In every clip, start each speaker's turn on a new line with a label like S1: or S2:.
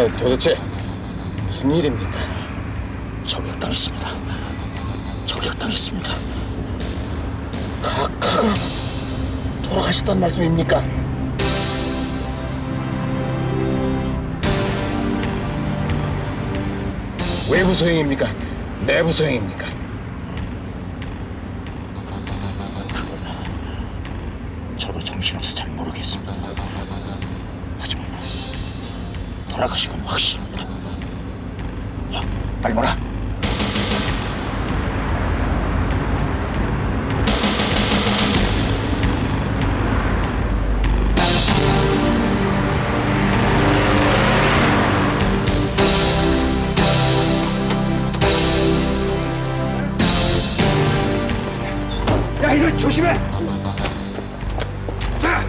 S1: 도대체 무슨 일입니까? 저격당했습니다. 저격당했습니다. 각하가 돌아가셨단 말씀입니까? 외부 소행입니까? 내부 소행입니까? 저도 정신없어 잘 모르겠습니다. 하지만 돌아가신 건 확실합니다. 야, 빨리 몰아.
S2: 야, 이거 조심해! 자!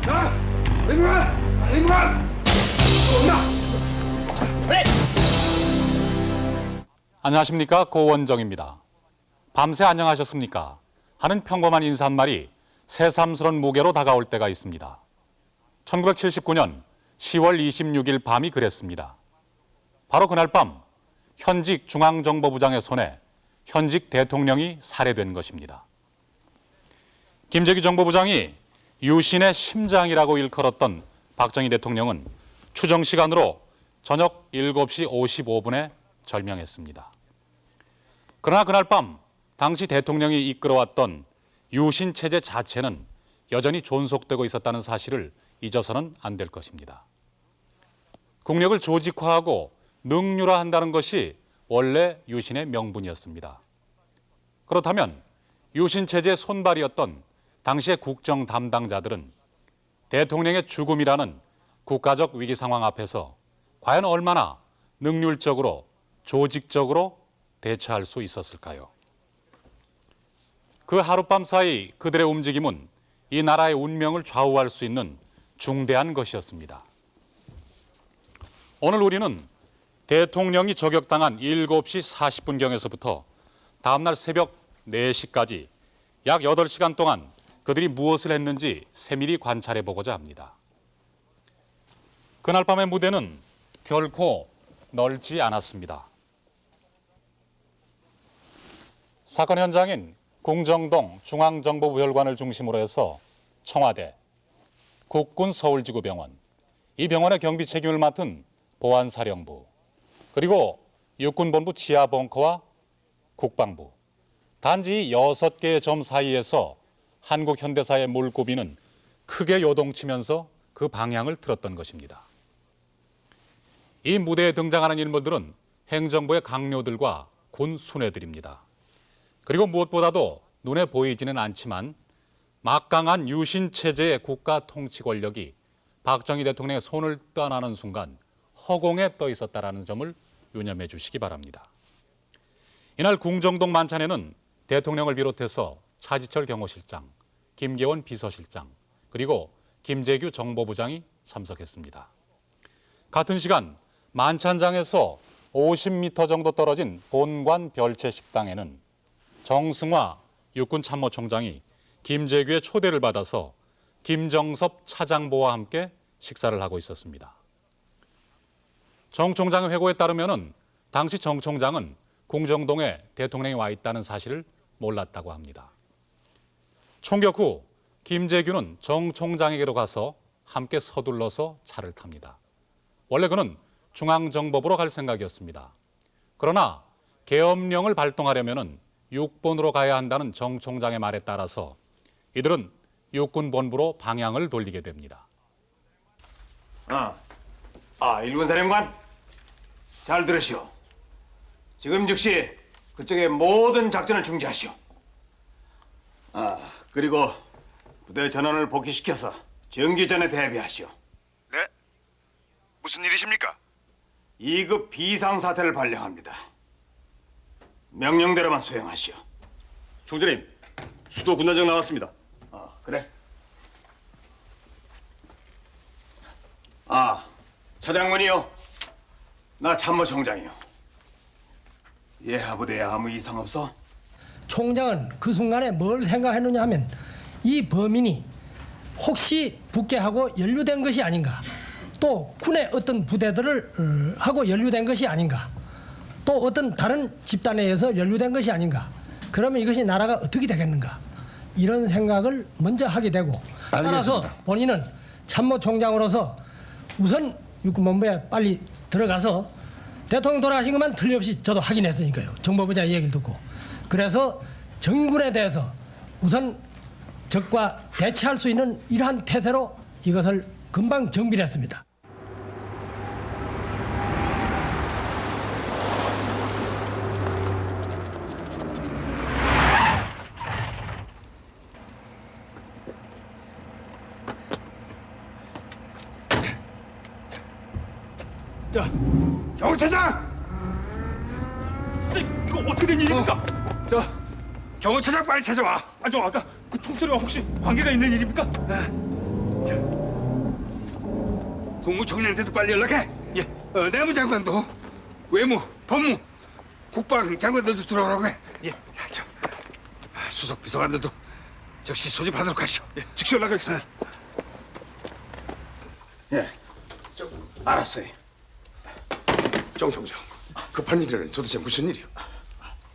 S2: 자! 링만!
S3: 안녕하십니까, 고원정입니다. 밤새 안녕하셨습니까 하는 평범한 인사 한 말이 새삼스런 무게로 다가올 때가 있습니다. 1979년 10월 26일 밤이 그랬습니다. 바로 그날 밤 현직 중앙정보부장의 손에 현직 대통령이 살해된 것입니다. 김재규 정보부장이 유신의 심장이라고 일컬었던 박정희 대통령은 추정 시간으로 저녁 7시 55분에 절명했습니다. 그러나 그날 밤 당시 대통령이 이끌어왔던 유신 체제 자체는 여전히 존속되고 있었다는 사실을 잊어서는 안 될 것입니다. 국력을 조직화하고 능률화한다는 것이 원래 유신의 명분이었습니다. 그렇다면 유신 체제의 손발이었던 당시의 국정 담당자들은 대통령의 죽음이라는 국가적 위기 상황 앞에서 과연 얼마나 능률적으로 조직적으로 대처할 수 있었을까요? 그 하룻밤 사이 그들의 움직임은 이 나라의 운명을 좌우할 수 있는 중대한 것이었습니다. 오늘 우리는 대통령이 저격당한 7시 40분경에서부터 다음날 새벽 4시까지 약 8시간 동안 그들이 무엇을 했는지 세밀히 관찰해 보고자 합니다. 그날 밤의 무대는 결코 넓지 않았습니다. 사건 현장인 공정동 중앙정보부혈관을 중심으로 해서 청와대, 국군 서울지구병원, 이 병원의 경비 책임을 맡은 보안사령부, 그리고 육군본부 지하벙커와 국방부, 단지 6개의 점 사이에서 한국 현대사의 물고비는 크게 요동치면서 그 방향을 틀었던 것입니다. 이 무대에 등장하는 인물들은 행정부의 강료들과 군 수뇌들입니다. 그리고 무엇보다도 눈에 보이지는 않지만 막강한 유신 체제의 국가 통치 권력이 박정희 대통령의 손을 떠나는 순간 허공에 떠 있었다는 점을 유념해 주시기 바랍니다. 이날 궁정동 만찬에는 대통령을 비롯해서 차지철 경호실장, 김계원 비서실장, 그리고 김재규 정보부장이 참석했습니다. 같은 시간 만찬장에서 50m 정도 떨어진 본관 별채 식당에는 정승화 육군 참모총장이 김재규의 초대를 받아서 김정섭 차장보와 함께 식사를 하고 있었습니다. 정 총장의 회고에 따르면 당시 정 총장은 궁정동에 대통령이 와 있다는 사실을 몰랐다고 합니다. 총격 후 김재규는 정 총장에게로 가서 함께 서둘러서 차를 탑니다. 원래 그는 중앙정보부로 갈 생각이었습니다. 그러나 계엄령을 발동하려면 육본으로 가야 한다는 정 총장의 말에 따라서 이들은 육군본부로 방향을 돌리게 됩니다.
S2: 일본 사령관, 잘 들으시오. 지금 즉시 그쪽의 모든 작전을 중지하시오. 그리고 부대 전원을 복귀시켜서 정기전에 대비하시오.
S4: 네? 무슨 일이십니까?
S2: 2급 비상사태를 발령합니다. 명령대로만 수행하시오.
S5: 총장님, 수도 군단장 나왔습니다.
S2: 그래. 차장군이요. 나 참모총장이요. 예하부대에 아무 이상 없어?
S6: 총장은 그 순간에 뭘 생각했느냐 하면 이 범인이 혹시 북괴하고 연루된 것이 아닌가, 또 군의 어떤 부대들을 하고 연루된 것이 아닌가, 또 어떤 다른 집단에 의해서 연루된 것이 아닌가. 그러면 이것이 나라가 어떻게 되겠는가, 이런 생각을 먼저 하게 되고, 따라서 본인은 참모총장으로서 우선 육군본부에 빨리 들어가서 대통령 돌아가신 것만 틀림없이 저도 확인했으니까요. 정보부장 얘기를 듣고. 그래서 정군에 대해서 우선 적과 대치할 수 있는 이러한 태세로 이것을 금방 정비를 했습니다.
S5: 자, 경호차장!
S2: 이거 어떻게 된 일입니까?
S5: 저 경호차장 빨리 찾아와.
S2: 저 아까 그 총소리와 혹시 관계가 있는 일입니까?
S5: 국무총리한테도 빨리 연락해. 예. 내무장관도, 외무, 법무, 국방장관들도 들어오라고 해. 예. 저 수석 비서관들도 즉시 소집하도록 하시오.
S2: 예, 즉시 연락하겠습니다. 예, 알았어요.
S5: 정 총장, 급한 일은 도대체 무슨 일이오?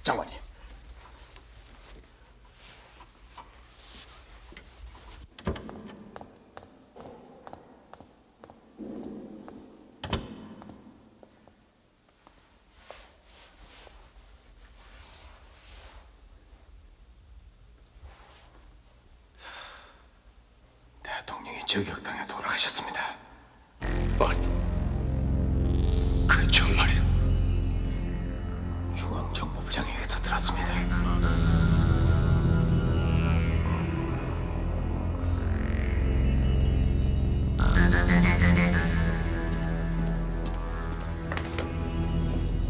S2: 장관님. 대통령이 저격당해 돌아가셨습니다.
S5: 아니, 그 정말이오?
S2: 중앙정보부장에게서 들었습니다.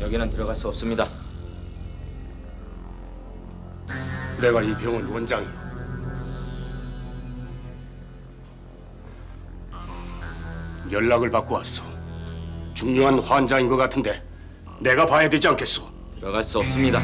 S7: 여기는 들어갈 수 없습니다.
S5: 내가 이 병원 원장이오. 연락을 받고 왔어. 중요한 환자인 것 같은데 내가 봐야 되지 않겠소?
S7: 들어갈 수 없습니다.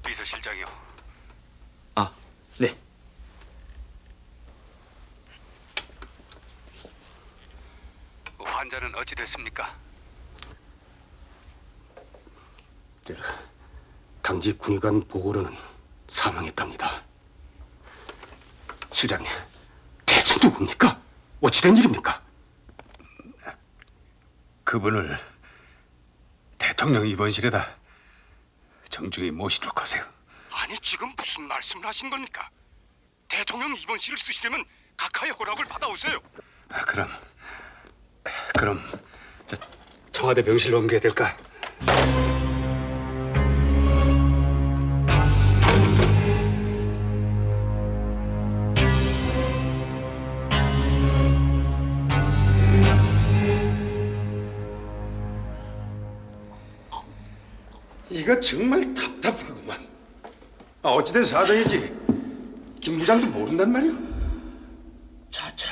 S4: 비서실장이요.
S7: 아, 네.
S4: 환자는 어찌 됐습니까?
S5: 당직 군의관 보고로는 사망했답니다. 실장님, 대체 누굽니까? 어찌된 일입니까?
S8: 그분을 대통령 입원실에다 정중히 모시도록 하세요.
S4: 아니 지금 무슨 말씀을 하신 겁니까? 대통령 입원실을 쓰시려면 각하의 허락을 받아오세요.
S8: 그럼 저 청와대 병실로 옮겨야 될까?
S5: 이거 정말 답답하구만. 어찌된 사정이지 김 부장도 모른단 말이오.
S1: 차차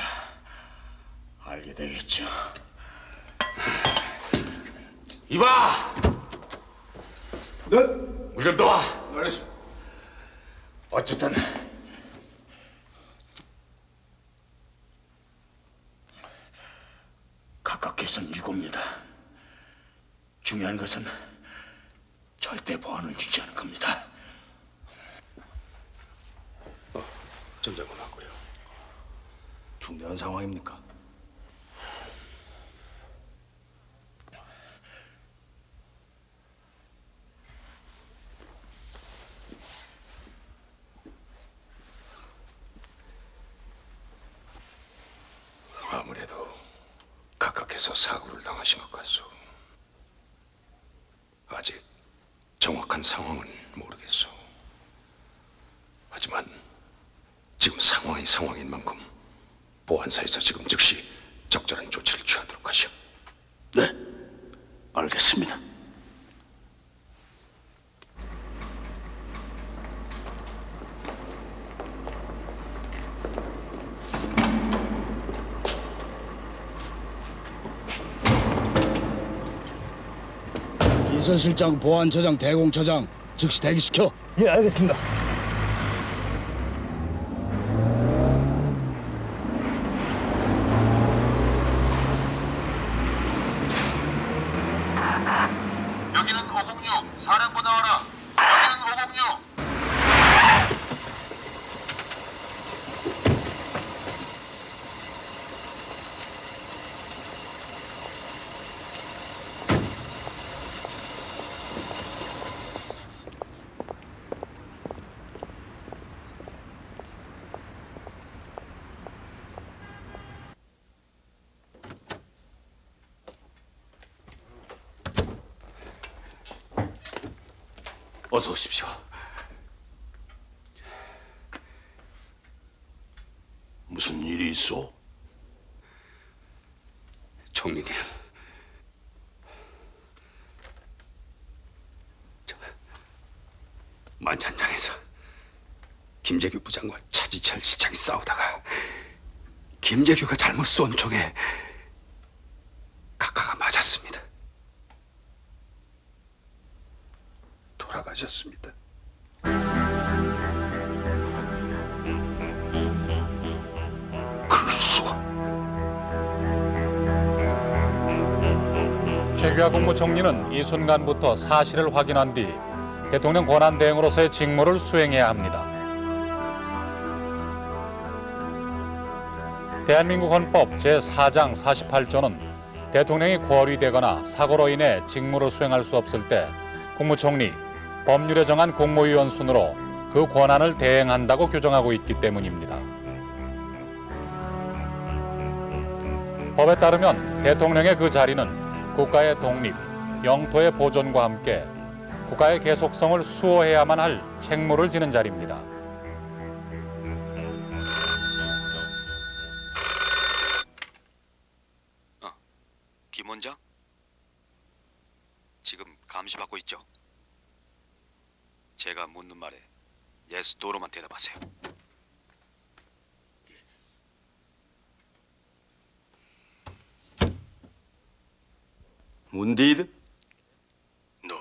S1: 알게 되겠죠.
S2: 이봐!
S5: 네?
S2: 물 좀 넣어와. 알겠습니다. 어쨌든
S1: 각각께서는 유고입니다. 중요한 것은 절대 보안을 유지하는 겁니다.
S5: 전장군 하고요.
S2: 중대한 상황입니까?
S8: 아무래도 각각께서 사고를 당하신 것 같소. 아직 정확한 상황은 모르겠소. 하지만 지금 상황이 상황인 만큼 보안사에서 지금 즉시 적절한 조치를 취하도록 하시오.
S1: 네, 알겠습니다.
S9: 비서실장, 보안처장, 대공처장 즉시 대기시켜.
S6: 예, 알겠습니다.
S10: 여기는 506 사령부 나와라. 여기는 506.
S8: 어서 오십시오.
S1: 무슨 일이 있어?
S8: 총리님, 저 만찬장에서 김재규 부장과 차지철 시장이 싸우다가 김재규가 잘못 쏜 총에 각하가 맞았습니다. 돌아가셨습니다.
S1: 그럴 수가.
S3: 최규하 국무총리는 이 순간부터 사실을 확인한 뒤 대통령 권한대행으로서의 직무를 수행해야 합니다. 대한민국 헌법 제4장 48조는 대통령이 고리되거나 사고로 인해 직무를 수행할 수 없을 때 국무총리, 법률에 정한 국무위원 순으로 그 권한을 대행한다고 규정하고 있기 때문입니다. 법에 따르면 대통령의 그 자리는 국가의 독립, 영토의 보존과 함께 국가의 계속성을 수호해야만 할 책무를 지는 자리입니다.
S4: 김 원장? 지금 감시받고 있죠? 제가 묻는 말에 예스 노로만 대답하세요.
S7: 문디드?
S4: No.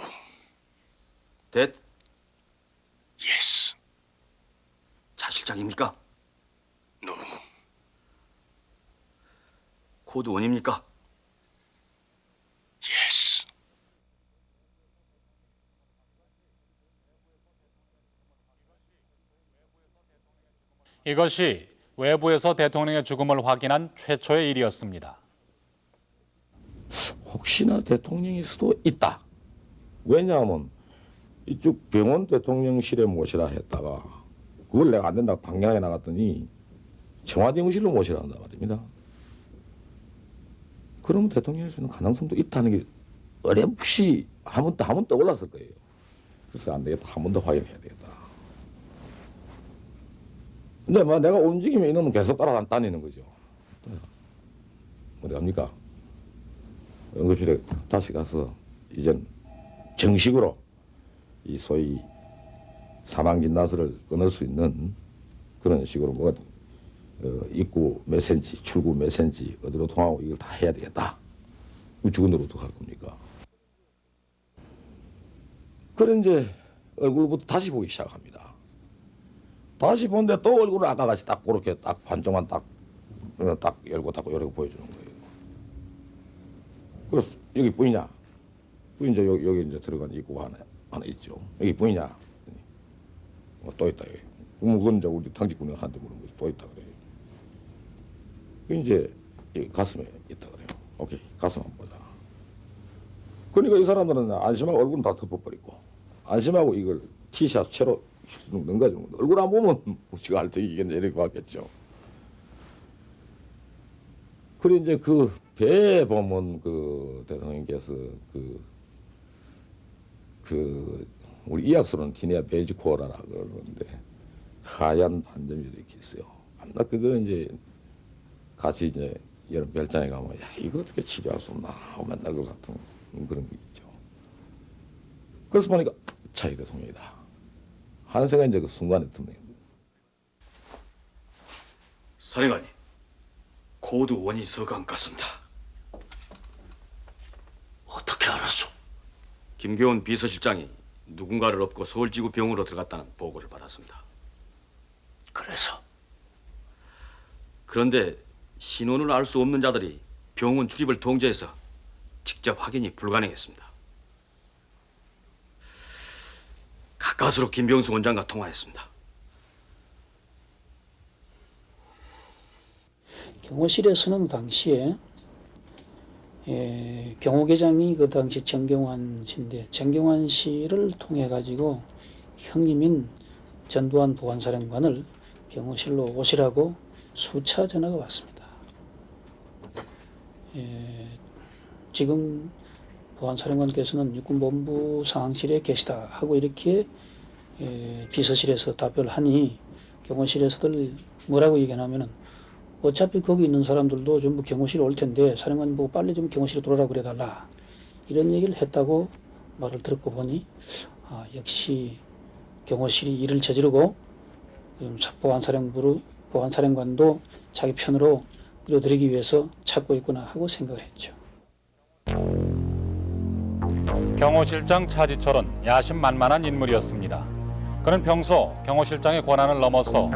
S7: 댓?
S4: Yes.
S7: 차 실장입니까?
S4: No.
S7: 코드 원입니까?
S4: Yes.
S3: 이것이 외부에서 대통령의 죽음을 확인한 최초의 일이었습니다.
S11: 혹시나 대통령일 수도 있다. 왜냐하면 이쪽 병원 대통령실에 모시라 했다가 그걸 내가 안 된다고 방향에 나갔더니 청와대 의무실로 모시라 한단 말입니다. 그러면 대통령일 수 있는 가능성도 있다는 게 어렴풋이 한번 떠올랐을 거예요. 그래서 안 되겠다. 한 번 더 확인해야 되겠다. 근데 뭐 내가 움직이면 이놈은 계속 따라다니는 거죠. 어디 갑니까? 응급실에 다시 가서 이젠 정식으로 이 소위 사망 진단서를 끊을 수 있는 그런 식으로 뭐 입구 몇 센치, 출구 몇 센치 어디로 통하고 이걸 다 해야 되겠다. 죽은으로 어떡할 겁니까? 그래 이제 얼굴부터 다시 보기 시작합니다. 다시 보는데 또 얼굴을 아까 같이 딱 그렇게 딱 반쪽만 딱 열고 닫고 이렇게 보여주는 거예요. 그래서 여기 보이냐? 그 이제 여기 이제 들어간 입구가 하나 있죠. 여기 보이냐? 또 있다. 여기. 그건 이제 우리 당직군이 한테 물은 거지. 또 있다 그래요. 그 이제 여기 가슴에 있다 그래요. 오케이, 가슴 한번 보자. 그러니까 이 사람들은 안심하고 얼굴은 다 덮어버리고 안심하고 이걸 티셔츠 채로 넘겨주는 거죠. 얼굴 안 보면 지가 알턱이겠네 이렇게 봤겠죠. 그리고 이제 그 배에 보면 그 대통령께서 그 우리 의학서로는 티니아 베이지코어라고 그러는데 하얀 반점이 이렇게 있어요. 맨날 그거는 이제 같이 이제 여러 별장에 가면 야 이거 어떻게 치료할 수 없나 하고 맨날 그 같은 그런 게 있죠. 그래서 보니까 차기 대통령이다 하는 생각이 이제 그 순간에 듭니다.
S7: 사령관님, 코드 원이 서간 같습니다.
S1: 어떻게 알았소?
S7: 김교원 비서실장이 누군가를 업고 서울지구 병으로 들어갔다는 보고를 받았습니다.
S1: 그래서
S7: 그런데 신원을 알 수 없는 자들이 병원 출입을 통제해서 직접 확인이 불가능했습니다. 가까스로 김병수 원장과 통화했습니다.
S12: 경호실에서는 당시에 경호계장이 그 당시 정경환 씨인데 정경환 씨를 통해 가지고 형님인 전두환 보안사령관을 경호실로 오시라고 수차 전화가 왔습니다. 지금 보안사령관께서는 육군본부 상황실에 계시다 하고 이렇게 비서실에서 답변을 하니 경호실에서들 뭐라고 얘기하냐면은 어차피 거기 있는 사람들도 전부 경호실에 올 텐데 사령관 보고 빨리 좀 경호실에 들어오라 그래달라 이런 얘기를 했다고 말을 듣고 보니 역시 경호실이 일을 저지르고 보안사령관도 자기 편으로 끌어들이기 위해서 찾고 있구나 하고 생각을 했죠.
S3: 경호실장 차지철은 야심만만한 인물이었습니다. 그는 평소 경호실장의 권한을 넘어서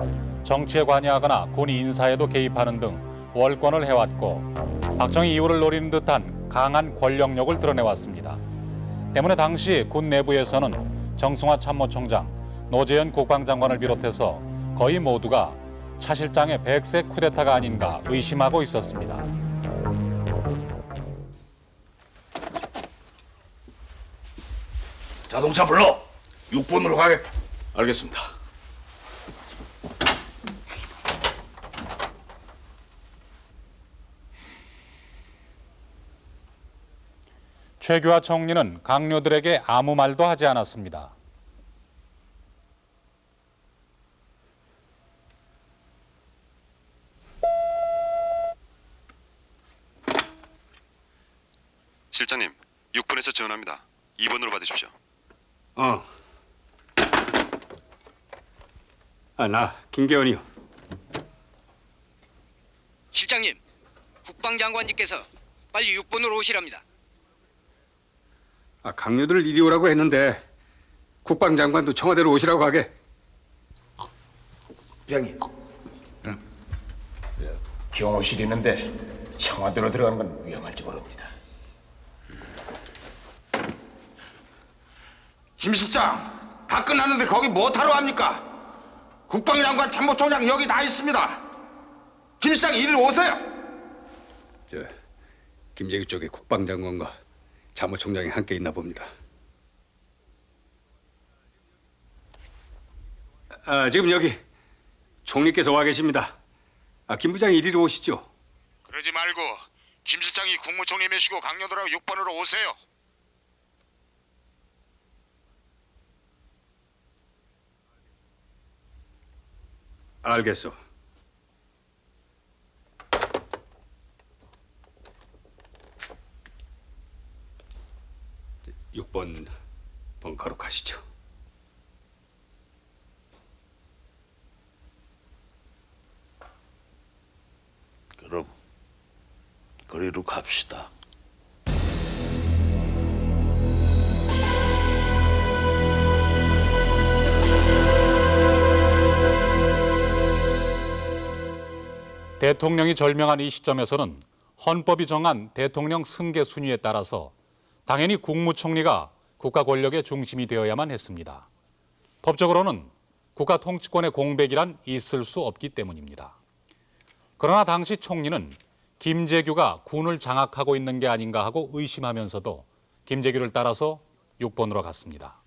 S3: 정치에 관여하거나 군 인사에도 개입하는 등 월권을 해왔고 박정희 이후를 노리는 듯한 강한 권력력을 드러내왔습니다. 때문에 당시 군 내부에서는 정승화 참모총장, 노재현 국방장관을 비롯해서 거의 모두가 차 실장의 백색 쿠데타가 아닌가 의심하고 있었습니다.
S2: 자동차 불러. 6번으로 가겠다.
S7: 알겠습니다.
S3: 최규하 총리는 강요들에게 아무 말도 하지 않았습니다.
S4: 실장님, 6번에서 전화입니다. 2번으로 받으십시오.
S5: 나 김계원이요.
S13: 실장님, 국방장관님께서 빨리 6번으로 오시랍니다.
S5: 강요들 이리 오라고 했는데 국방장관도 청와대로 오시라고 하게.
S2: 부장님. 경호실이 있는데 청와대로 들어가는 건 위험할지 모릅니다. 김 실장, 다 끝났는데 거기 뭐 하러 합니까? 국방장관 참모총장 여기 다 있습니다. 김 실장 이리 오세요.
S5: 김재규 쪽에 국방장관과 참모총장이 함께 있나 봅니다. 지금 여기 총리께서 와 계십니다. 김 부장이 이리로 오시죠.
S10: 그러지 말고 김 실장이 국무총리 모시고 강요들하고 6번으로 오세요.
S5: 알겠소. 자, 6번 벙커로 가시죠.
S1: 그럼 거리로 갑시다.
S3: 대통령이 절명한 이 시점에서는 헌법이 정한 대통령 승계 순위에 따라서 당연히 국무총리가 국가 권력의 중심이 되어야만 했습니다. 법적으로는 국가 통치권의 공백이란 있을 수 없기 때문입니다. 그러나 당시 총리는 김재규가 군을 장악하고 있는 게 아닌가 하고 의심하면서도 김재규를 따라서 6번으로 갔습니다.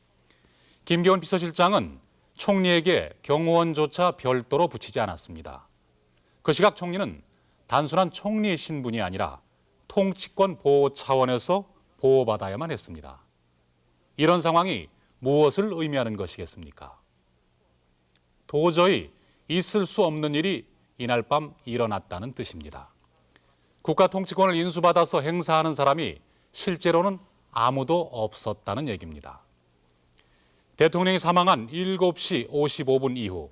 S3: 김계원 비서실장은 총리에게 경호원조차 별도로 붙이지 않았습니다. 그 시각 총리는 단순한 총리의 신분이 아니라 통치권 보호 차원에서 보호받아야만 했습니다. 이런 상황이 무엇을 의미하는 것이겠습니까? 도저히 있을 수 없는 일이 이날 밤 일어났다는 뜻입니다. 국가 통치권을 인수받아서 행사하는 사람이 실제로는 아무도 없었다는 얘기입니다. 대통령이 사망한 7시 55분 이후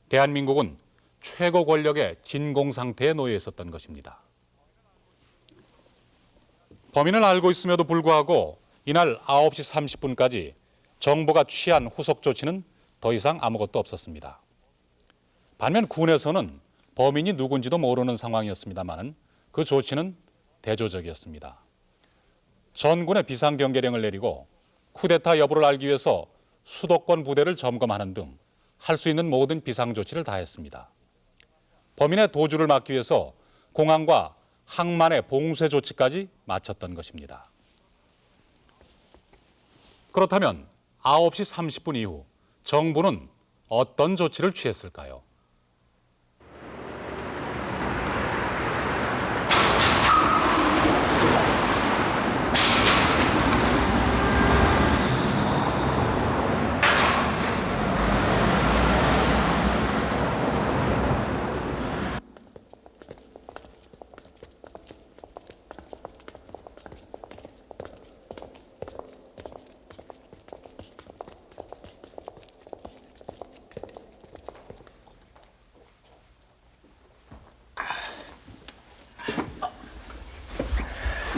S3: 대한민국은 최고 권력의 진공 상태에 놓여 있었던 것입니다. 범인을 알고 있음에도 불구하고 이날 9시 30분까지 정부가 취한 후속 조치는 더 이상 아무것도 없었습니다. 반면 군에서는 범인이 누군지도 모르는 상황이었습니다만 그 조치는 대조적이었습니다. 전군에 비상경계령을 내리고 쿠데타 여부를 알기 위해서 수도권 부대를 점검하는 등 할 수 있는 모든 비상조치를 다했습니다. 범인의 도주를 막기 위해서 공안과 항만의 봉쇄 조치까지 마쳤던 것입니다. 그렇다면 9시 30분 이후 정부는 어떤 조치를 취했을까요?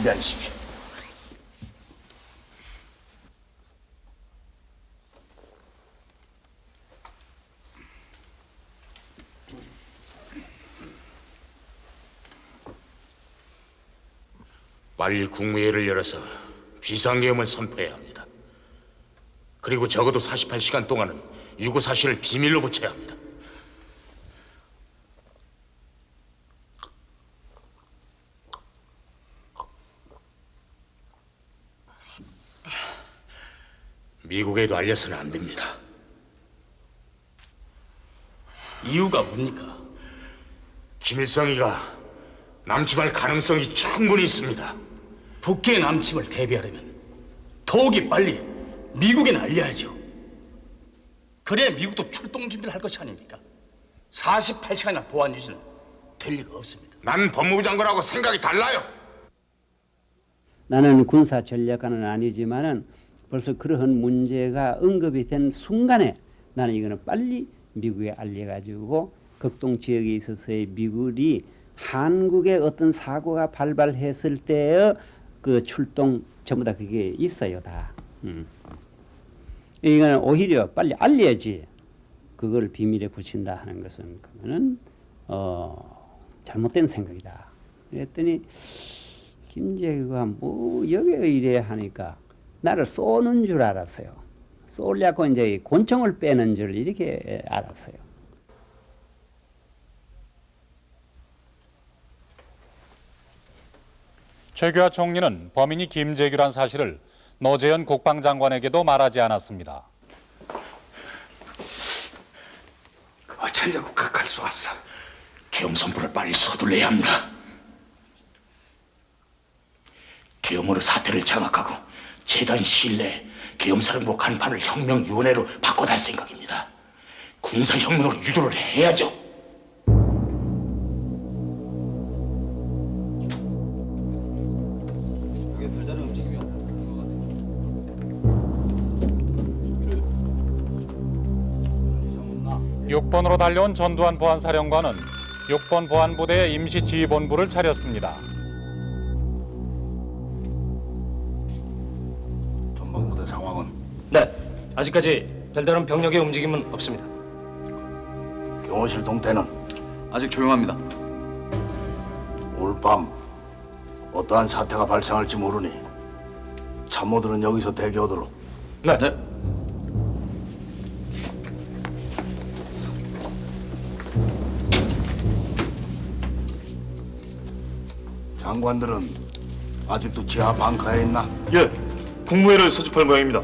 S8: 기다리십시오.
S10: 빨리 국무회의를 열어서 비상계엄을 선포해야 합니다. 그리고 적어도 48시간 동안은 유구 사실을 비밀로 붙여야 합니다. 미국에도 알려서는 안 됩니다.
S1: 이유가 뭡니까?
S10: 김일성이가 남침할 가능성이 충분히 있습니다.
S1: 북해의 남침을 대비하려면 더욱이 빨리 미국에 알려야죠. 그래야 미국도 출동 준비를 할 것이 아닙니까? 48시간이나 보안 유지는 될 리가 없습니다.
S10: 난 법무부 장관하고 생각이 달라요.
S14: 나는 군사 전략가는 아니지만은 벌써 그러한 문제가 언급이 된 순간에 나는 이거는 빨리 미국에 알려가지고 극동 지역에 있어서의 미국이 한국의 어떤 사고가 발발했을 때의 그 출동 전부 다 그게 있어요 다. 이거는 오히려 빨리 알려야지 그걸 비밀에 붙인다 하는 것은 그거는 잘못된 생각이다. 그랬더니 김재규가 뭐 여기에 이래 하니까 나를 쏘는 줄 알았어요. 쏘려고 이제 권총을 빼는 줄 이렇게 알았어요.
S3: 최규하 총리는 범인이 김재규란 사실을 노재현 국방장관에게도 말하지 않았습니다.
S10: 어쩌려고 각할 쏘았어. 계엄 선포를 빨리 서둘러야 합니다. 계엄으로 사태를 장악하고 재단 신뢰 계엄사령부 간판을 혁명위원회로 바꿔달 생각입니다. 군사혁명으로 유도를 해야죠.
S3: (6번으로) 달려온 전두환 보안사령관은 6번 보안부대의 임시지휘본부를 차렸습니다.
S11: 전방부대 상황은?
S15: 네, 아직까지 별다른 병력의 움직임은 없습니다.
S11: 경호실 동태는?
S7: 아직 조용합니다.
S11: 오늘 밤 어떠한 사태가 발생할지 모르니 참모들은 여기서 대기하도록.
S15: 네.
S11: 장관들은 아직도 지하 방카에 있나?
S16: 예, 국무회의를 소집할 모양입니다.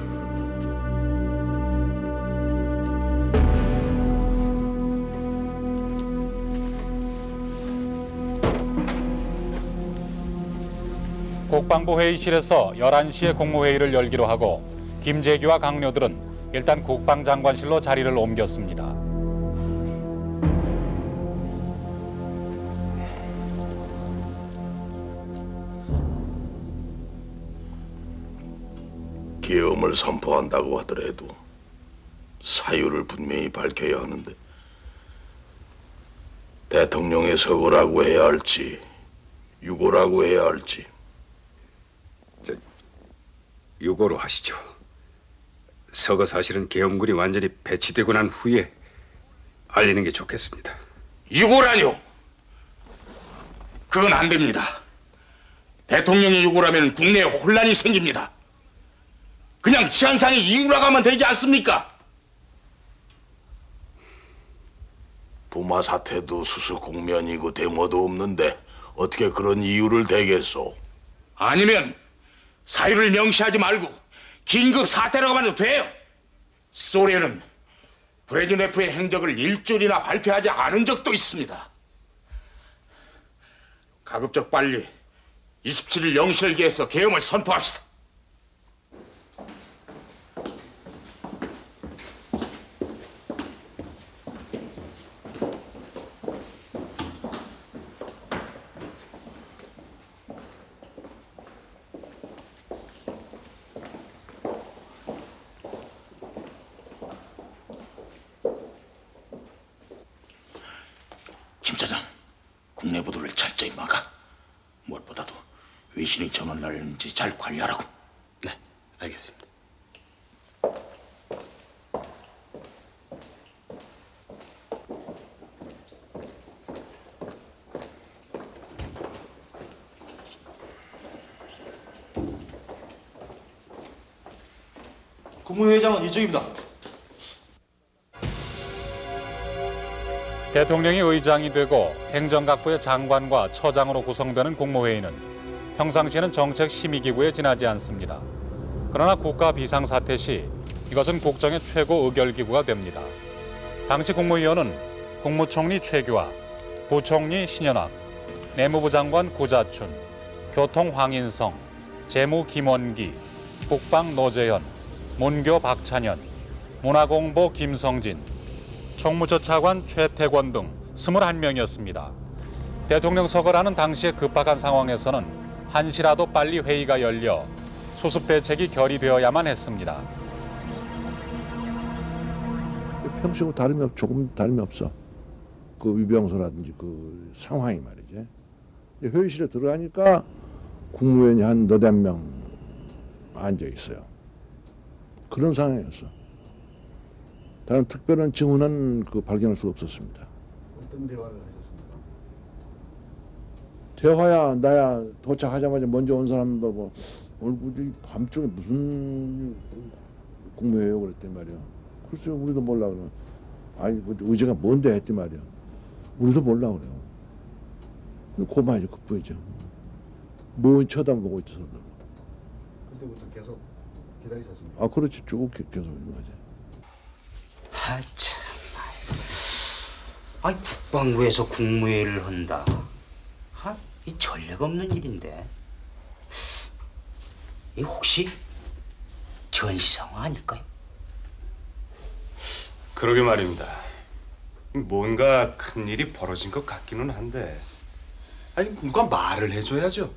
S3: 국방부 회의실에서 11시에 국무회의를 열기로 하고 김재규와 강료들은 일단 국방장관실로 자리를 옮겼습니다.
S8: 계엄을 선포한다고 하더라도 사유를 분명히 밝혀야 하는데 대통령의 서거라고 해야 할지 유고라고 해야 할지.
S5: 유고로 하시죠. 서거 사실은 계엄군이 완전히 배치되고 난 후에 알리는 게 좋겠습니다.
S10: 유고라뇨? 그건 안 됩니다. 대통령이 유고라면 국내에 혼란이 생깁니다. 그냥 치안상의 이유라고 하면 되지 않습니까?
S8: 부마 사태도 수습 국면이고 데모도 없는데 어떻게 그런 이유를 대겠소?
S10: 아니면 사유를 명시하지 말고 긴급 사태라고 해도 돼요. 소련은 브레즈네프의 행적을 일주일이나 발표하지 않은 적도 있습니다. 가급적 빨리 27일 0시를 기해서 계엄을 선포합시다. 김 차장, 국내 보도를 철저히 막아. 무엇보다도 외신이 전원 날리는지 잘 관리하라고.
S7: 네, 알겠습니다.
S17: 국무회장은 이쪽입니다.
S3: 대통령이 의장이 되고 행정각부의 장관과 처장으로 구성되는 국무회의는 평상시에는 정책심의기구에 지나지 않습니다. 그러나 국가 비상사태 시 이것은 국정의 최고 의결기구가 됩니다. 당시 국무위원은 국무총리 최규하, 부총리 신현학, 내무부 장관 구자춘, 교통 황인성, 재무 김원기, 국방 노재현, 문교 박찬현, 문화공보 김성진, 총무처 차관 최태권 등 21명이었습니다. 대통령 서거라는 당시의 급박한 상황에서는 한시라도 빨리 회의가 열려 수습 대책이 결의되어야만 했습니다.
S11: 평소하고 조금 다름이 없어. 그 위병소라든지 그 상황이 말이지. 회의실에 들어가니까 국무위원이 한 너댓 명 앉아 있어요. 그런 상황이었어. 다른 특별한 증언은 발견할 수가 없었습니다.
S17: 어떤 대화를 하셨습니까?
S11: 대화야 나야 도착하자마자 먼저 온 사람도 뭐 오늘 밤중에 무슨 국무회의요 그랬단 말이야. 글쎄 우리도 몰라 그러면 아니 의제가 뭔데 했단 말이야. 우리도 몰라 그래요. 고만이죠 그뿐이죠. 뭐 쳐다보고 있어서.
S17: 그때부터 계속 기다리셨습니까?
S11: 아 그렇지 쭉 계속 있는 거지.
S18: 아 참. 아이 국방부에서 국무회의를 한다. 이 전례가 없는 일인데. 이 혹시 전시 상황 아닐까요?
S19: 그러게 말입니다. 뭔가 큰 일이 벌어진 것 같기는 한데, 아니 누가 말을 해줘야죠.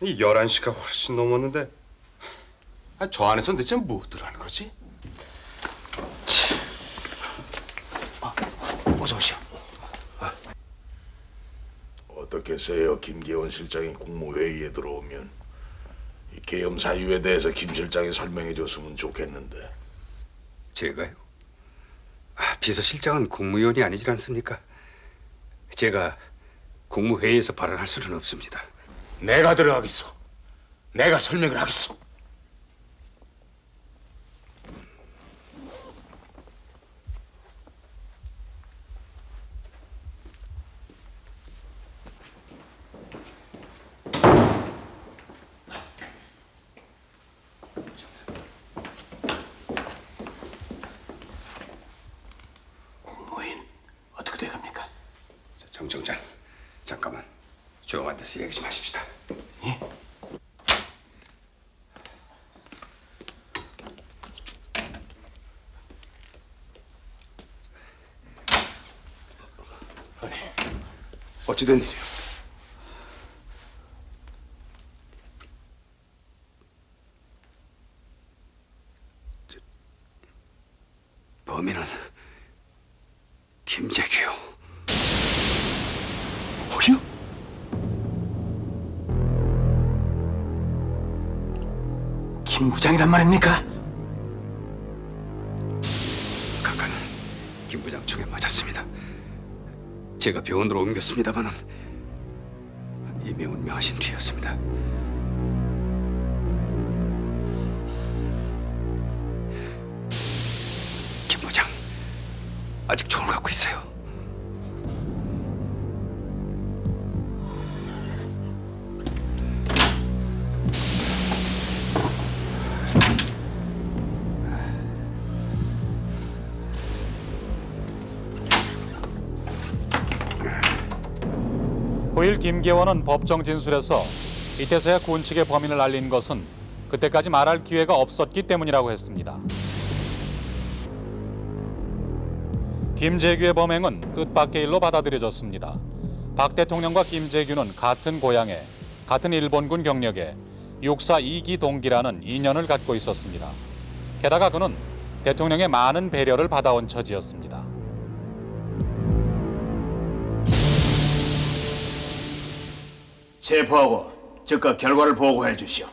S19: 이 11시가 훨씬 넘었는데, 저 안에서 대체 뭐들 하는 거지?
S18: 어서 오시오.
S8: 어떻게 세요? 김계원 실장이 국무회의에 들어오면 이 계엄 사유에 대해서 김 실장이 설명해 줬으면 좋겠는데.
S5: 제가요? 비서실장은 국무위원이 아니지 않습니까? 제가 국무회의에서 발언할 수는 없습니다.
S10: 내가 들어가겠어. 내가 설명을 하겠어.
S5: 정 청장, 잠깐만 조용한 데서 얘기 좀 하십시다.
S2: 어찌된 일이오?
S5: 범인은 김재규요.
S2: 뭐요? 김 부장이란 말입니까?
S5: 각하는 김 부장 총에 맞았습니다. 제가 병원으로 옮겼습니다만은 이미 운명하신 뒤였습니다. 김 부장 아직 총을 갖고 있어요.
S3: 후일 김계원은 법정 진술에서 이때서야 군 측의 범인을 알린 것은 그때까지 말할 기회가 없었기 때문이라고 했습니다. 김재규의 범행은 뜻밖의 일로 받아들여졌습니다. 박 대통령과 김재규는 같은 고향에 같은 일본군 경력에 육사 2기 동기라는 인연을 갖고 있었습니다. 게다가 그는 대통령의 많은 배려를 받아온 처지였습니다.
S20: 체포하고 즉각 결과를 보고해 주시오.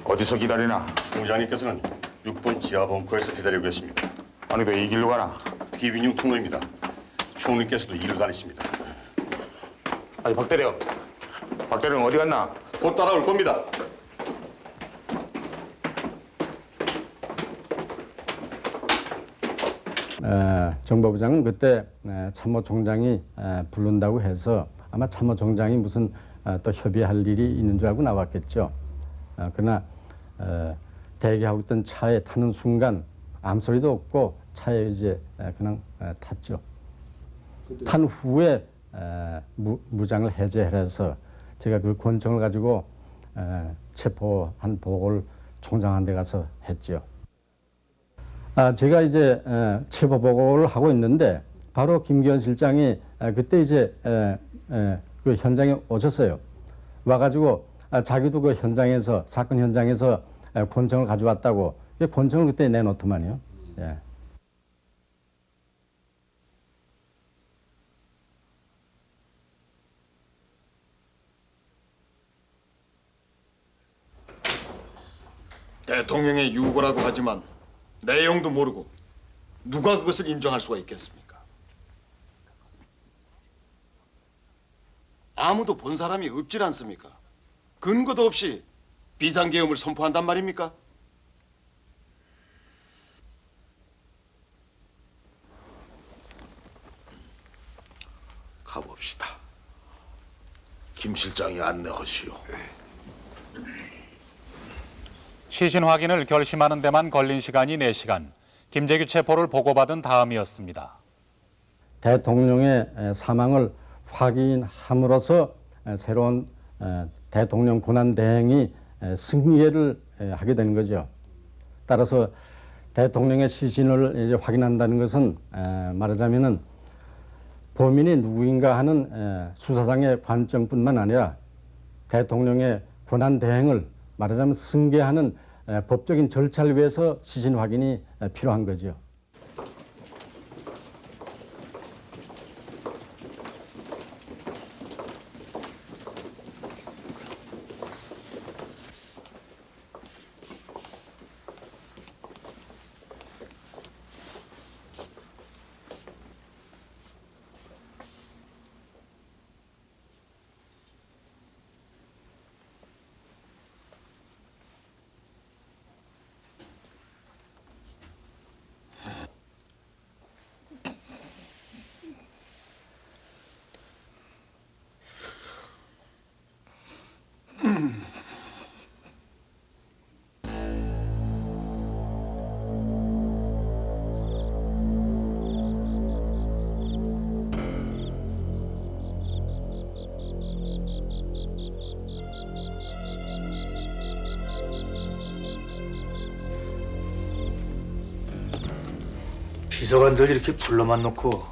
S2: 어디서 기다리나?
S16: 총장님께서는 6번 지하 벙커에서 기다리고 계십니다.
S2: 아니 왜 이 길로 가나?
S16: 귀빈용 통로입니다. 총리께서도 이리로 다니십니다.
S2: 아니 박 대령 어디 갔나?
S16: 곧 따라올 겁니다.
S21: 정보부장은 그때 참모총장이 부른다고 해서 아마 참모총장이 무슨 또 협의할 일이 있는 줄 알고 나왔겠죠. 그러나 대기하고 있던 차에 타는 순간 아무 소리도 없고 차에 이제 그냥 탔죠. 탄 후에 무장을 해제해서 제가 그 권총을 가지고 체포한 보고를 총장한테 가서 했죠. 제가 이제 체포 보고를 하고 있는데 바로 김기현 실장이 그때 이제 그 현장에 오셨어요. 와가지고 자기도 그 현장에서 사건 현장에서 권총을 가져왔다고 권총을 그때 내놓더만요. 예.
S22: 대통령의 유고라고 하지만 내용도 모르고 누가 그것을 인정할 수가 있겠습니까? 아무도 본 사람이 없질 않습니까? 근거도 없이 비상계엄을 선포한단 말입니까?
S8: 가봅시다. 김 실장이 안내하시오.
S3: 시신 확인을 결심하는 데만 걸린 시간이 4시간. 김재규 체포를 보고받은 다음이었습니다.
S21: 대통령의 사망을 확인함으로써 새로운 대통령 권한대행이 승리를 하게 되는 거죠. 따라서 대통령의 시신을 이제 확인한다는 것은 말하자면은 범인이 누구인가 하는 수사상의 관점뿐만 아니라 대통령의 권한대행을 말하자면 승계하는 법적인 절차를 위해서 시신 확인이 필요한 거죠.
S6: 비서관들 이렇게 불러만 놓고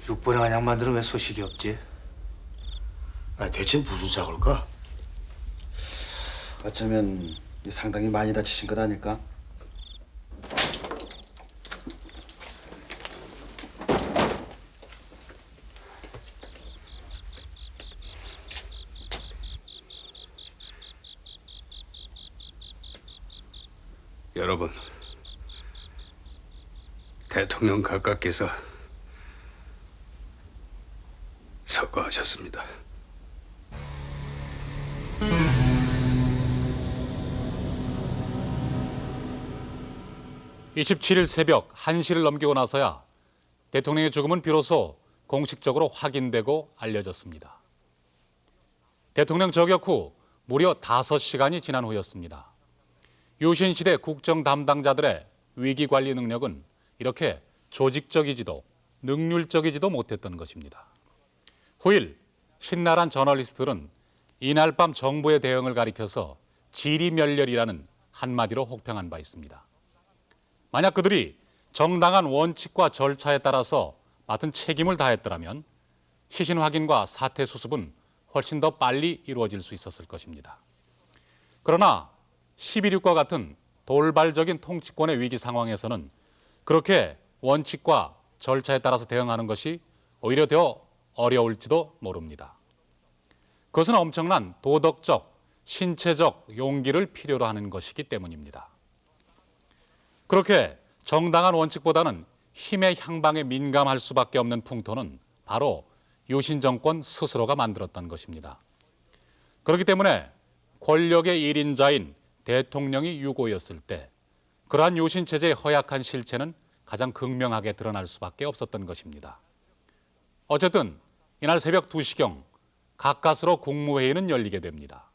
S6: 6번의 안양반들은 왜 소식이 없지?
S22: 대체 무슨 사고일까?
S17: 어쩌면 상당히 많이 다치신 것 아닐까?
S5: 여러분, 대통령 각하께서 서거하셨습니다.
S3: (27일) 새벽 1시를 넘기고 나서야 대통령의 죽음은 비로소 공식적으로 확인되고 알려졌습니다. 대통령 저격 후 무려 5시간이 지난 후였습니다. 유신 시대 국정 담당자들의 위기 관리 능력은 이렇게 조직적이지도 능률적이지도 못했던 것입니다. 후일 신랄한 저널리스트들은 이날 밤 정부의 대응을 가리켜서 지리멸렬이라는 한마디로 혹평한 바 있습니다. 만약 그들이 정당한 원칙과 절차에 따라서 맡은 책임을 다했더라면 시신 확인과 사태 수습은 훨씬 더 빨리 이루어질 수 있었을 것입니다. 그러나 11.6과 같은 돌발적인 통치권의 위기 상황에서는 그렇게 원칙과 절차에 따라서 대응하는 것이 오히려 더 어려울지도 모릅니다. 그것은 엄청난 도덕적, 신체적 용기를 필요로 하는 것이기 때문입니다. 그렇게 정당한 원칙보다는 힘의 향방에 민감할 수밖에 없는 풍토는 바로 유신 정권 스스로가 만들었던 것입니다. 그렇기 때문에 권력의 1인자인 대통령이 유고였을 때 그러한 유신 체제의 허약한 실체는 가장 극명하게 드러날 수밖에 없었던 것입니다. 어쨌든 이날 새벽 2시경 가까스로 국무회의는 열리게 됩니다.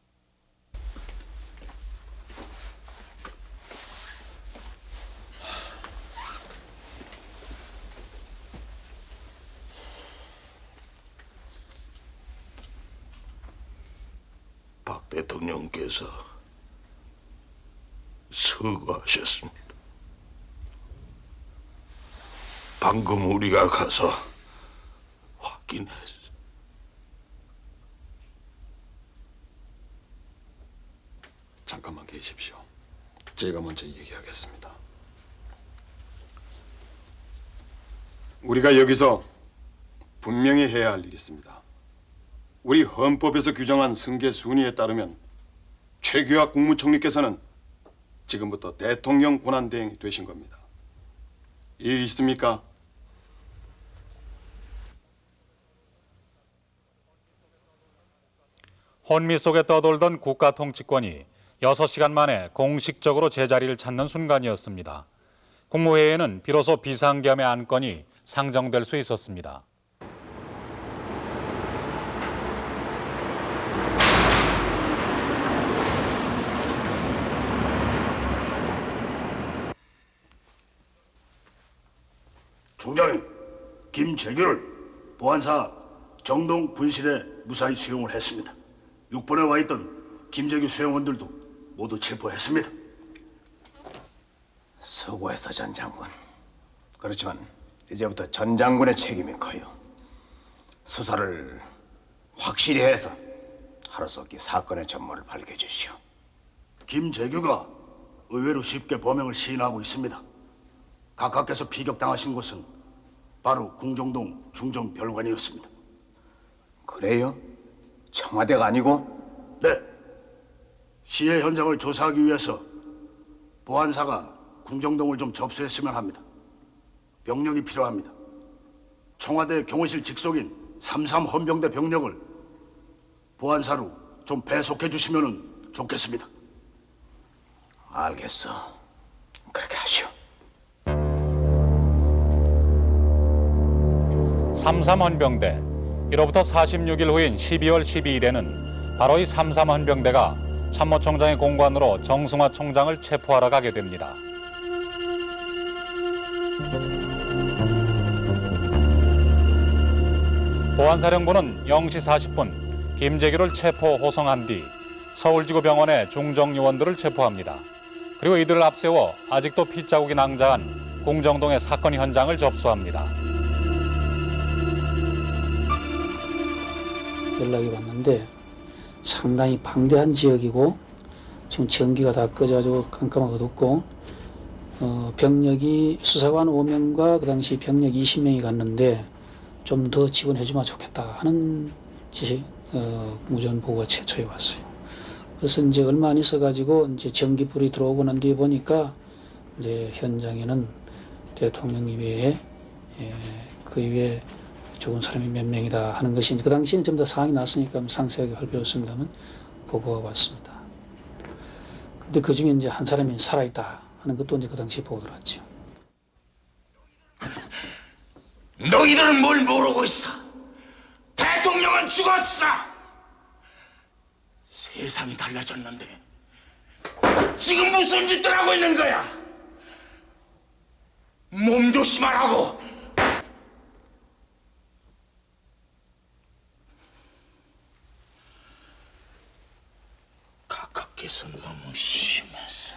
S8: 박 대통령께서 서거하셨습니다. 방금 우리가 가서 확인했어.
S22: 잠깐만 계십시오. 제가 먼저 얘기하겠습니다. 우리가 여기서 분명히 해야 할 일이 있습니다. 우리 헌법에서 규정한 승계 순위에 따르면 최규하 국무총리께서는 지금부터 대통령 권한대행이 되신 겁니다. 이해 있습니까?
S3: 혼미 속에 떠돌던 국가 통치권이 6시간 만에 공식적으로 제자리를 찾는 순간이었습니다. 국무회의에는 비로소 비상겸의 안건이 상정될 수 있었습니다.
S1: 총장이 김재규를 보안사 정동 분실에 무사히 수용을 했습니다. 6번에 와 있던 김재규 수용원들도 모두 체포했습니다.
S22: 수고했어, 전 장군. 그렇지만 이제부터 전 장군의 책임이 커요. 수사를 확실히 해서 하루속히 사건의 전모를 밝혀주시오.
S1: 김재규가 의외로 쉽게 범행을 시인하고 있습니다. 각하께서 피격당하신 곳은 바로 궁정동 중정별관이었습니다.
S22: 그래요? 청와대가 아니고?
S1: 네. 시해 현장을 조사하기 위해서 보안사가 궁정동을 좀 접수했으면 합니다. 병력이 필요합니다. 청와대 경호실 직속인 33 헌병대 병력을 보안사로 좀 배속해 주시면 좋겠습니다.
S22: 알겠어. 그렇게 하시오.
S3: 33 헌병대. 이로부터 46일 후인 12월 12일에는 바로 이 33 헌병대가 참모총장의 공관으로 정승화 총장을 체포하러 가게 됩니다. 보안사령부는 0시 40분 김재규를 체포 호송한 뒤 서울지구병원의 중정 요원들을 체포합니다. 그리고 이들을 앞세워 아직도 핏자국이 낭자한 공정동의 사건 현장을 접수합니다.
S9: 연락이 왔는데 상당히 방대한 지역이고 지금 전기가 다 꺼져가지고 깜깜하고 어둡고 병력이 수사관 5명과 그 당시 병력 20명이 갔는데 좀 더 지원해주면 좋겠다 하는 무전 보고가 최초에 왔어요. 그래서 이제 얼마 안 있어가지고 이제 전기불이 들어오고 난 뒤에 보니까 이제 현장에는 대통령님 외에 그 이외에 죽은 사람이 몇 명이다 하는 것이 그 당시에는 좀 더 상황이 났으니까 상세하게 할 필요 없습니다만 보고가 왔습니다. 근데 그 중에 이제 한 사람이 살아있다 하는 것도 이제 그 당시 보고 들어왔죠.
S10: 너희들은 뭘 모르고 있어? 대통령은 죽었어. 세상이 달라졌는데 지금 무슨 짓들 하고 있는 거야? 몸 조심하라고. 각하께서 너무 심했어.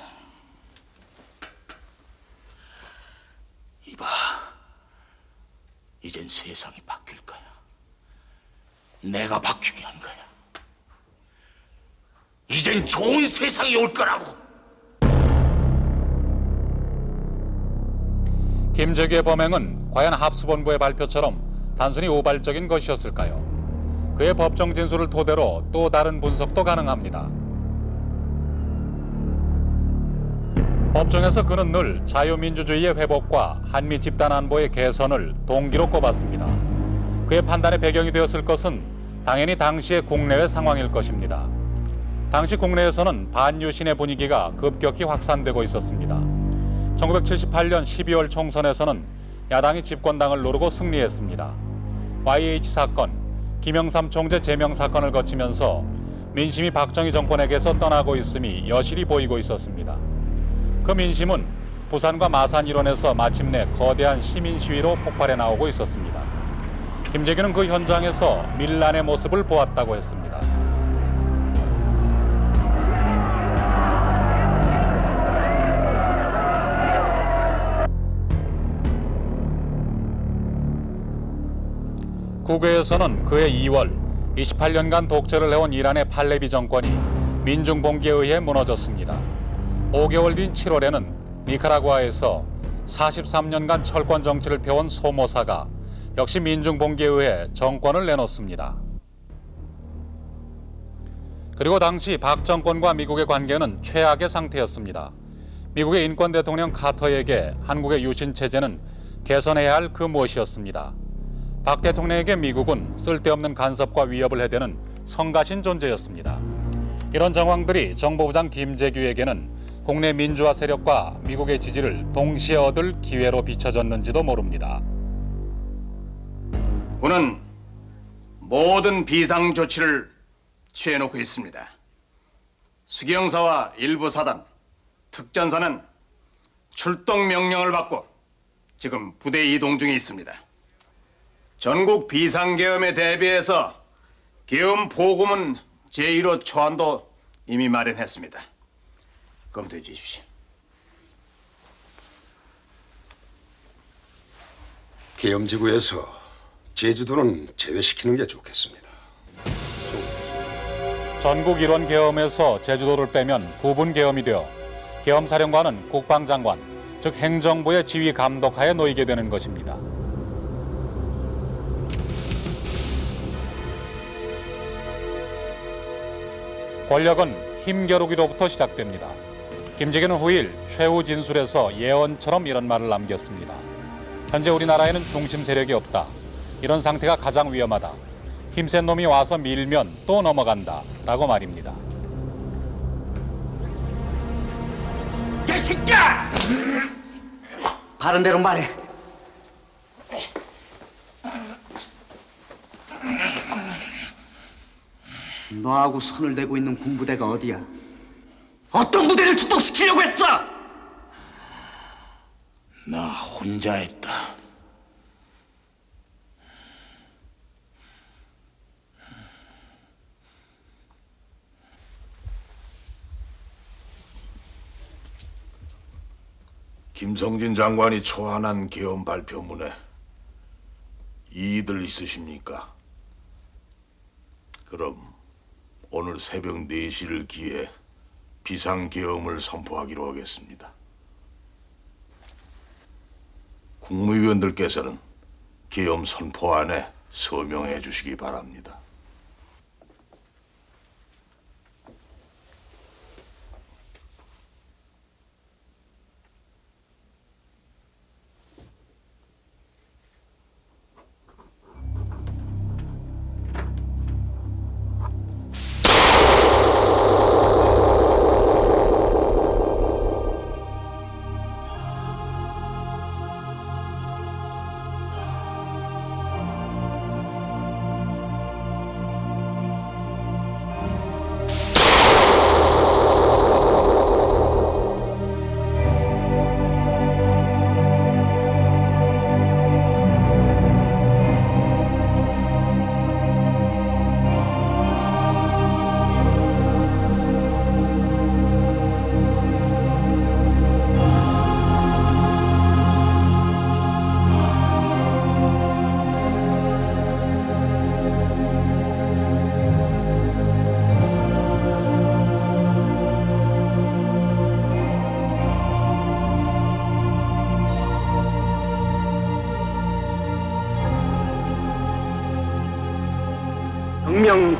S10: 이봐, 이젠 세상이 바뀔 거야. 내가 바뀌게 한 거야. 이젠 좋은 세상이 올 거라고.
S3: 김재규의 범행은 과연 합수본부의 발표처럼 단순히 우발적인 것이었을까요? 그의 법정 진술을 토대로 또 다른 분석도 가능합니다. 법정에서 그는 늘 자유민주주의의 회복과 한미 집단 안보의 개선을 동기로 꼽았습니다. 그의 판단의 배경이 되었을 것은 당연히 당시의 국내외 상황일 것입니다. 당시 국내에서는 반유신의 분위기가 급격히 확산되고 있었습니다. 1978년 12월 총선에서는 야당이 집권당을 누르고 승리했습니다. YH 사건, 김영삼 총재 제명 사건을 거치면서 민심이 박정희 정권에게서 떠나고 있음이 여실히 보이고 있었습니다. 그 민심은 부산과 마산 일원에서 마침내 거대한 시민 시위로 폭발해 나오고 있었습니다. 김재규는 그 현장에서 밀란의 모습을 보았다고 했습니다. 국외에서는 그해 2월 28년간 독재를 해온 이란의 팔레비 정권이 민중봉기에 의해 무너졌습니다. 5개월 뒤인 7월에는 니카라구아에서 43년간 철권 정치를 펴온 소모사가 역시 민중봉기에 의해 정권을 내놓습니다. 그리고 당시 박 정권과 미국의 관계는 최악의 상태였습니다. 미국의 인권 대통령 카터에게 한국의 유신 체제는 개선해야 할 그 무엇이었습니다. 박 대통령에게 미국은 쓸데없는 간섭과 위협을 해대는 성가신 존재였습니다. 이런 정황들이 정보부장 김재규에게는 국내 민주화 세력과 미국의 지지를 동시에 얻을 기회로 비춰졌는지도 모릅니다.
S22: 군은 모든 비상 조치를 취해놓고 있습니다. 수경사와 일부 사단, 특전사는 출동 명령을 받고 지금 부대 이동 중에 있습니다. 전국 비상계엄에 대비해서 계엄 보고문 제1호 초안도 이미 마련했습니다. 검토해 주십시오.
S12: 계엄지구에서 제주도는 제외시키는 게 좋겠습니다.
S3: 전국 일원 계엄에서 제주도를 빼면 부분 계엄이 되어 계엄사령관은 국방장관, 즉 행정부의 지휘 감독하에 놓이게 되는 것입니다. 권력은 힘겨루기로부터 시작됩니다. 김재규는 후일 최후 진술에서 예언처럼 이런 말을 남겼습니다. 현재 우리나라에는 중심 세력이 없다. 이런 상태가 가장 위험하다. 힘센 놈이 와서 밀면 또 넘어간다. 라고 말입니다.
S10: 야, 이 새끼야!
S18: 바른 대로 말해. 너하고 손을 대고 있는 군부대가 어디야? 어떤 부대를 출동시키려고 했어?
S10: 나 혼자 했다.
S8: 김성진 장관이 초안한 계엄 발표문에 이의들 있으십니까? 그럼 오늘 새벽 4시를 기해 비상계엄을 선포하기로 하겠습니다. 국무위원들께서는 계엄 선포안에 서명해 주시기 바랍니다.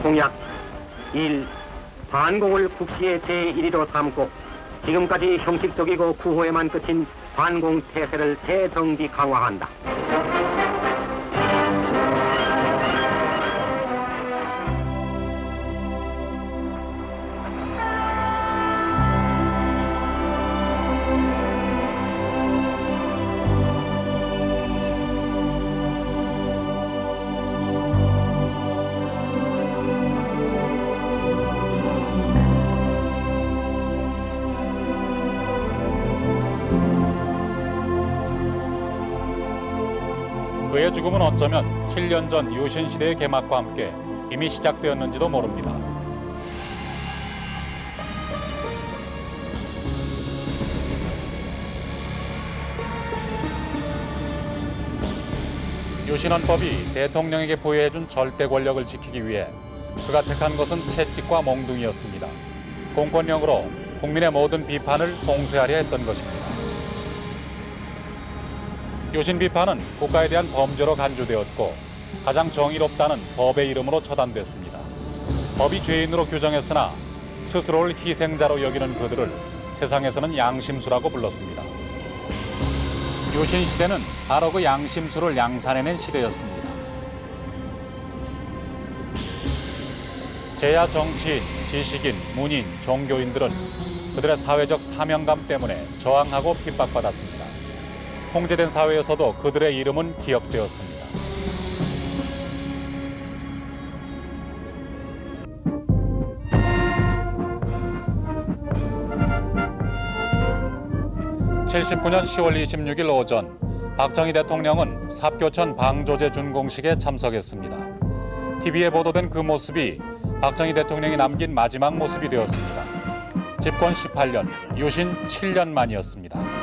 S4: 공약 1. 반공을 국시의 제1위로 삼고 지금까지 형식적이고 구호에만 그친 반공 태세를 재정비 강화한다.
S3: 그의 죽음은 어쩌면 7년 전 유신시대의 개막과 함께 이미 시작되었는지도 모릅니다. 유신헌법이 대통령에게 부여해준 절대 권력을 지키기 위해 그가 택한 것은 채찍과 몽둥이였습니다. 공권력으로 국민의 모든 비판을 봉쇄하려 했던 것입니다. 유신 비판은 국가에 대한 범죄로 간주되었고 가장 정의롭다는 법의 이름으로 처단됐습니다. 법이 죄인으로 규정했으나 스스로를 희생자로 여기는 그들을 세상에서는 양심수라고 불렀습니다. 유신 시대는 바로 그 양심수를 양산해낸 시대였습니다. 제야 정치인, 지식인, 문인, 종교인들은 그들의 사회적 사명감 때문에 저항하고 핍박받았습니다. 통제된 사회에서도 그들의 이름은 기억되었습니다. (1979년 10월 26일) 오전 박정희 대통령은 삽교천 방조제 준공식에 참석했습니다. TV에 보도된 그 모습이 박정희 대통령이 남긴 마지막 모습이 되었습니다. 집권 18년, 유신 7년 만이었습니다.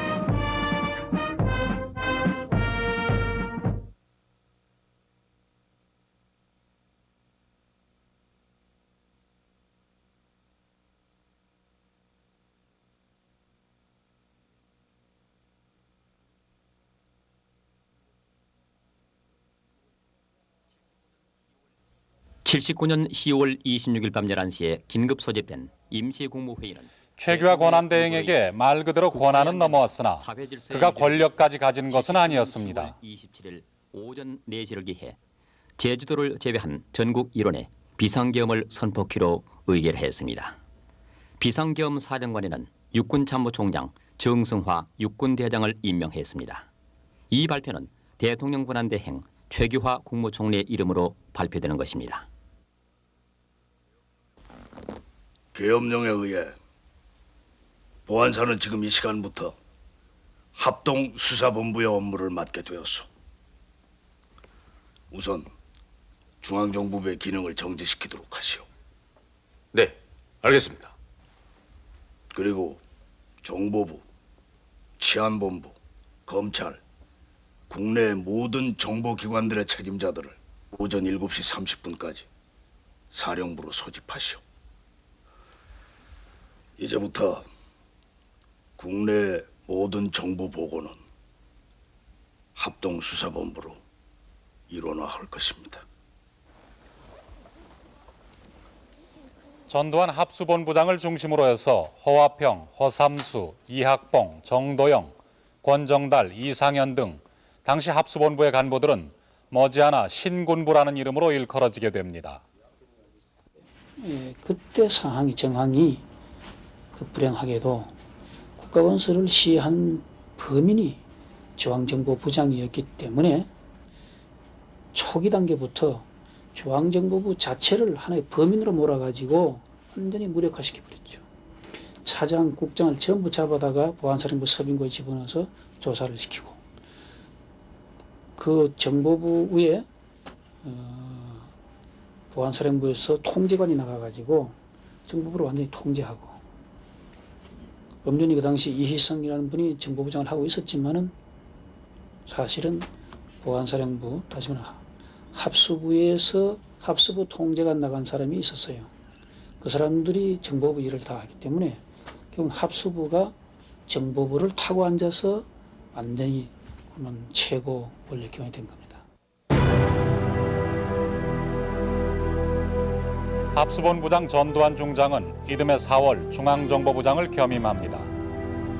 S13: (79년 10월 26일) 밤 11시에 긴급 소집된 임시국무회의는
S3: 최규하 권한대행에게 말 그대로 권한은 넘어왔으나 그가 권력까지 가진 것은 아니었습니다.
S13: 27일 오전 4시를 기해 제주도를 제외한 전국 일원에 비상계엄을 선포키로 의결했습니다. 비상계엄 사령관에는 육군참모총장 정승화 육군대장을 임명했습니다. 이 발표는 대통령 권한대행 최규하 국무총리의 이름으로 발표되는 것입니다.
S23: 계엄령에 의해 보안사는 지금 이 시간부터 합동수사본부의 업무를 맡게 되었소. 우선 중앙정부부의 기능을 정지시키도록 하시오.
S10: 네, 알겠습니다.
S23: 그리고 정보부, 치안본부, 검찰, 국내 모든 정보기관들의 책임자들을 오전 7시 30분까지 사령부로 소집하시오. 이제부터 국내 모든 정보 보고는 합동수사본부로 일원화할 것입니다.
S3: 전두환 합수본부장을 중심으로 해서 허화평, 허삼수, 이학봉, 정도영, 권정달, 이상현 등 당시 합수본부의 간부들은 머지않아 신군부라는 이름으로 일컬어지게 됩니다.
S9: 그때 정황이 불행하게도 국가원수를 시한 범인이 중앙정보부장이었기 때문에 초기 단계부터 중앙정보부 자체를 하나의 범인으로 몰아가지고 완전히 무력화시켜버렸죠. 차장, 국장을 전부 잡아다가 보안사령부 서빙고에 집어넣어서 조사를 시키고 그 정보부 위에 보안사령부에서 통제관이 나가가지고 정보부를 완전히 통제하고 엄연히 그 당시 이희성이라는 분이 정보부장을 하고 있었지만은 사실은 보안사령부 다시 말해 합수부에서 합수부 통제관 나간 사람이 있었어요. 그 사람들이 정보부 일을 다 하기 때문에 결국 합수부가 정보부를 타고 앉아서 완전히 그런 최고 권력기관이 된 겁니다.
S3: 합수본부장 전두환 중장은 이듬해 4월 중앙정보부장을 겸임합니다.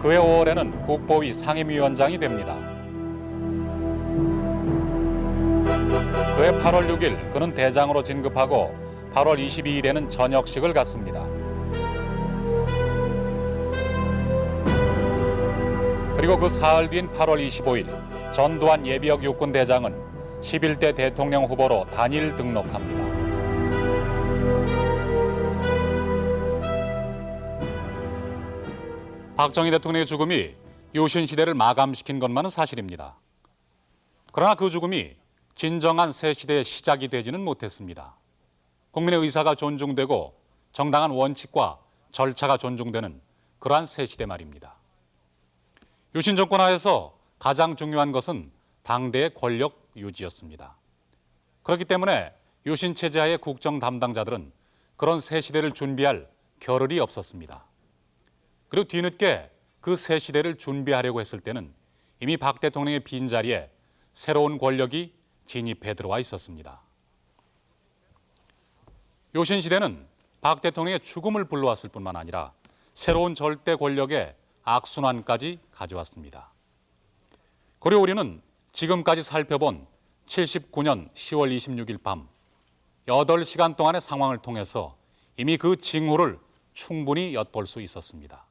S3: 그해 5월에는 국보위 상임위원장이 됩니다. 그해 8월 6일 그는 대장으로 진급하고 8월 22일에는 전역식을 갖습니다. 그리고 그 사흘 뒤인 8월 25일 전두환 예비역 육군 대장은 11대 대통령 후보로 단일 등록합니다. 박정희 대통령의 죽음이 유신 시대를 마감시킨 것만은 사실입니다. 그러나 그 죽음이 진정한 새 시대의 시작이 되지는 못했습니다. 국민의 의사가 존중되고 정당한 원칙과 절차가 존중되는 그러한 새 시대 말입니다. 유신 정권 하에서 가장 중요한 것은 당대의 권력 유지였습니다. 그렇기 때문에 유신 체제 하의 국정 담당자들은 그런 새 시대를 준비할 겨를이 없었습니다. 그리고 뒤늦게 그 새 시대를 준비하려고 했을 때는 이미 박 대통령의 빈자리에 새로운 권력이 진입해 들어와 있었습니다. 유신 시대는 박 대통령의 죽음을 불러왔을 뿐만 아니라 새로운 절대 권력의 악순환까지 가져왔습니다. 그리고 우리는 지금까지 살펴본 79년 10월 26일 밤 8시간 동안의 상황을 통해서 이미 그 징후를 충분히 엿볼 수 있었습니다.